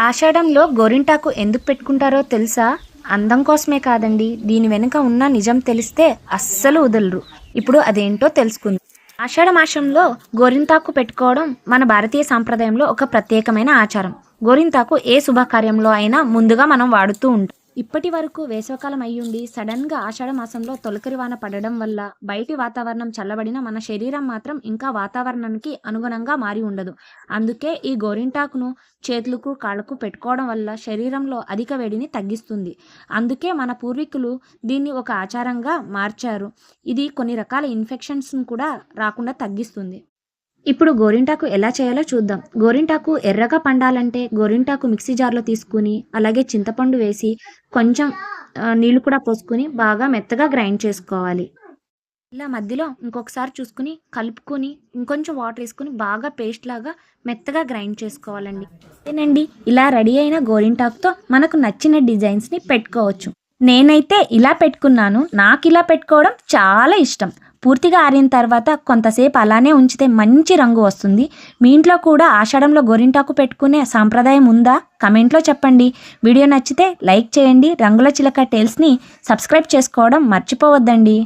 ఆషాఢంలో గోరింటాకు ఎందుకు పెట్టుకుంటారో తెలుసా? అందం కోసమే కాదండి. దీని వెనుక ఉన్న నిజం తెలిస్తే అస్సలు వదలరు. ఇప్పుడు అదేంటో తెలుసుకుందాం. ఆషాఢ మాసంలో గోరింటాకు పెట్టుకోవడం మన భారతీయ సాంప్రదాయంలో ఒక ప్రత్యేకమైన ఆచారం. గోరింటాకు ఏ శుభకార్యంలో అయినా ముందుగా మనం వాడుతూ ఉంటాం. ఇప్పటి వరకు వేసవకాలం అయ్యుండి సడన్గా ఆషాఢ మాసంలో తొలకరి వాన పడడం వల్ల బయటి వాతావరణం చల్లబడిన మన శరీరం మాత్రం ఇంకా వాతావరణానికి అనుగుణంగా మారి ఉండదు. అందుకే ఈ గోరింటాకును చేతులకు కాళ్ళకు పెట్టుకోవడం వల్ల శరీరంలో అధిక వేడిని తగ్గిస్తుంది. అందుకే మన పూర్వీకులు దీన్ని ఒక ఆచారంగా మార్చారు. ఇది కొన్ని రకాల ఇన్ఫెక్షన్స్ని కూడా రాకుండా తగ్గిస్తుంది. ఇప్పుడు గోరింటాకు ఎలా చేయాలో చూద్దాం. గోరింటాకు ఎర్రగా పండాలంటే గోరింటాకు మిక్సీ జార్లో తీసుకుని అలాగే చింతపండు వేసి కొంచెం నీళ్ళు కూడా పోసుకుని బాగా మెత్తగా గ్రైండ్ చేసుకోవాలి. ఇలా మధ్యలో ఇంకొకసారి చూసుకుని కలుపుకొని ఇంకొంచెం వాటర్ వేసుకుని బాగా పేస్ట్ లాగా మెత్తగా గ్రైండ్ చేసుకోవాలండి. అంతేనండి, ఇలా రెడీ అయిన గోరింటాకుతో మనకు నచ్చిన డిజైన్స్ని పెట్టుకోవచ్చు. నేనైతే ఇలా పెట్టుకున్నాను. నాకు ఇలా పెట్టుకోవడం చాలా ఇష్టం. పూర్తిగా ఆరిన తర్వాత కొంతసేపు అలానే ఉంచితే మంచి రంగు వస్తుంది. మీ ఇంట్లో కూడా ఆషాఢంలో గోరింటాకు పెట్టుకునే సాంప్రదాయం ఉందా? కమెంట్లో చెప్పండి. వీడియో నచ్చితే లైక్ చేయండి. రంగుల చిలక టేల్స్ని సబ్స్క్రైబ్ చేసుకోవడం మర్చిపోవద్దండి.